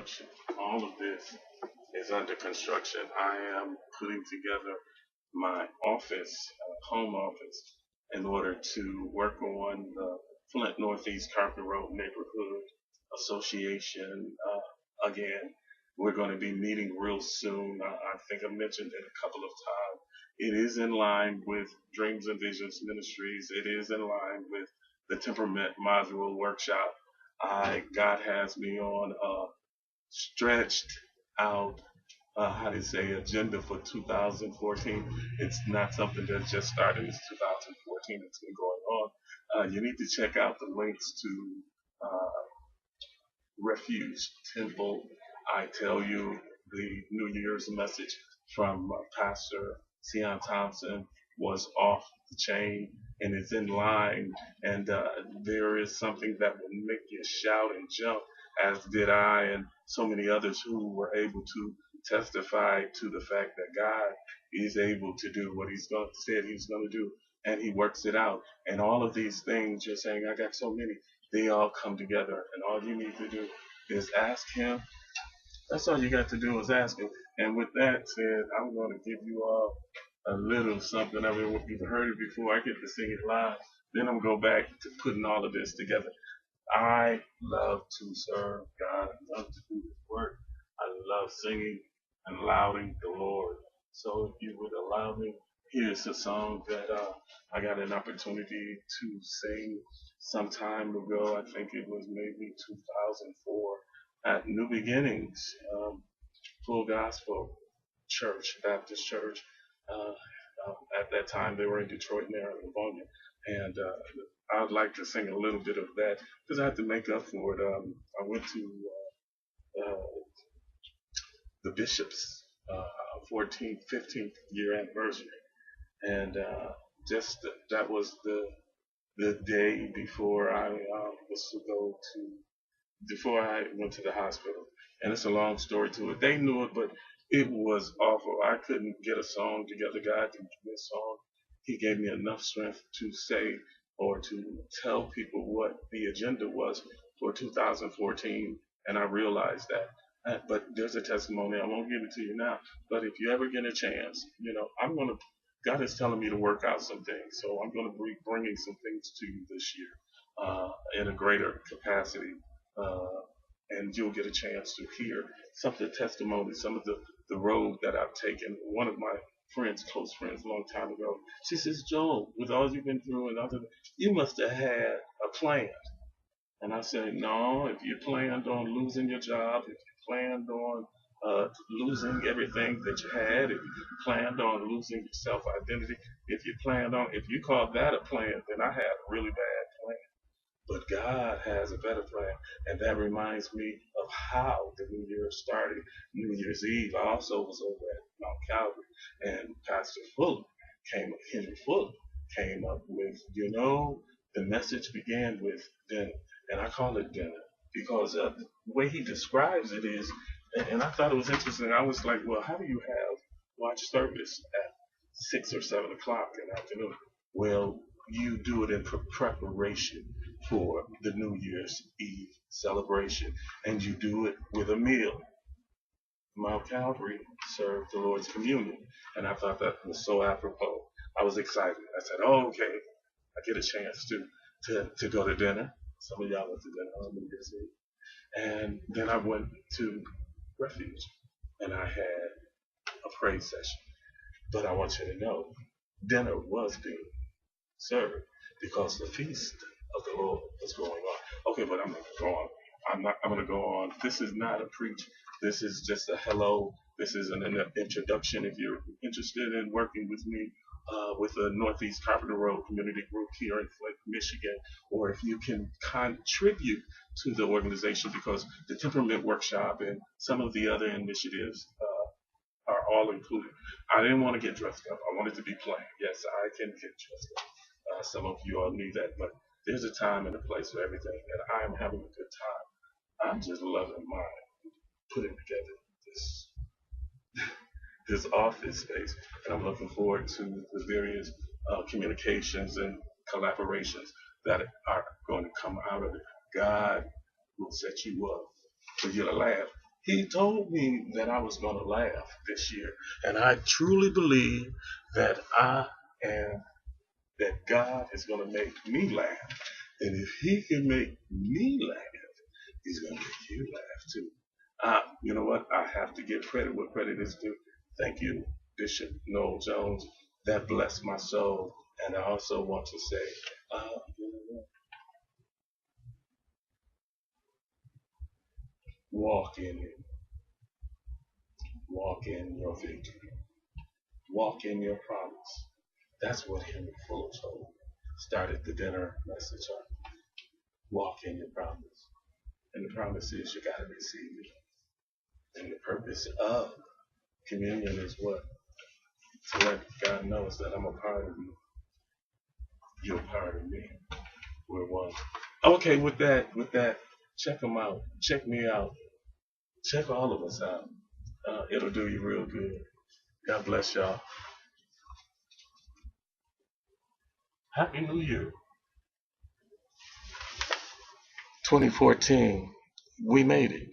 construction. All of this is under construction. I am putting together my office, home office, in order to work on the Flint Northeast Carpenter Road Neighborhood Association. Again, we're going to be meeting real soon. I think I mentioned it a couple of times. It is in line with Dreams and Visions Ministries. It is in line with the Temperament Module Workshop. God has me on a stretched out, how do you say, agenda for 2014. It's not something that just started. It's 2014. It's been going on. You need to check out the links to uh, Refuge Temple. I tell you, the New Year's message from Pastor Sion Thompson was off the chain and it's in line. And there is something that will make you shout and jump, as did I and so many others who were able to testify to the fact that God is able to do what said he's going to do, and he works it out. And all of these things you're saying, I got so many, they all come together. And all you need to do is ask him. That's all you got to do is ask him. And with that said, I'm going to give you all a little something. I mean, you've heard it before. I get to sing it live. Then I'm going to go back to putting all of this together. I love to serve God. I love to do his work. I love singing and lauding the Lord. So if you would allow me, here's a song that I got an opportunity to sing some time ago. I think it was maybe 2004 at New Beginnings, Full Gospel Church, Baptist Church. At that time, they were in Detroit, Maryland, and I'd like to sing a little bit of that because I had to make up for it. I went to uh, the bishop's 14th, 15th year anniversary, and just that was the day before I was to go to before I went to the hospital. And it's a long story to it. They knew it, but it was awful. I couldn't get a song together. God didn't give me a song. He gave me enough strength to say or to tell people what the agenda was for 2014. And I realized that. But there's a testimony. I won't give it to you now. But if you ever get a chance, God is telling me to work out some things. So I'm going to be bringing some things to you this year in a greater capacity. Uh, and you'll get a chance to hear some of the testimonies, some of the road that I've taken. One of my friends, close friends, a long time ago, she says, Joel, with all you've been through and other, you must have had a plan. And I said, no, if you planned on losing your job, if you planned on losing everything that you had, if you planned on losing your self-identity, if you call that a plan, then I had a really bad plan. But God has a better plan. And that reminds me of how the New Year started. New Year's Eve, I also was over at Mount Calvary. And Pastor Henry Fuller, came up with, the message began with dinner. And I call it dinner because the way he describes it is, and I thought it was interesting. I was like, well, how do you have watch service at 6 or 7 o'clock in the afternoon? Well, you do it in preparation for the New Year's Eve celebration, and you do it with a meal. Mount Calvary served the Lord's communion, and I thought that was so apropos. I was excited. I said, "Oh, okay, I get a chance to go to dinner." Some of y'all went to dinner on New Year's Eve, and then I went to Refuge, and I had a praise session. But I want you to know, dinner was being served because the feast of the Lord was going on. Okay, but I'm going to go on. I'm going to go on. This is not a preach. This is just a hello. This is an introduction. If you're interested in working with me with the Northeast Carpenter Road Community Group here in Flint, Michigan, or if you can contribute to the organization, because the Temperament Workshop and some of the other initiatives are all included. I didn't want to get dressed up. I wanted to be plain. Yes, I can get dressed up. Some of you all need that, but there's a time and a place for everything, and I am having a good time. I'm just loving my putting together this office space, and I'm looking forward to the various communications and collaborations that are going to come out of it. God will set you up for you to laugh. He told me that I was going to laugh this year. And I truly believe that I am, that God is going to make me laugh. And if he can make me laugh, he's going to make you laugh too. You know what? I have to give credit where credit is due. Thank you, Bishop Noel Jones. That blessed my soul. And I also want to say, you know what? Walk in it. Walk in your victory. Walk in your promise. That's what Henry Fuller told me. Started the dinner message on. Walk in your promise. And the promise is you got to receive it. And the purpose of communion is what? To let God knows that I'm a part of you. You're a part of me. We're one. Okay, with that, check them out. Check me out. Check all of us out. It'll do you real good. God bless y'all. Happy New Year. 2014. We made it.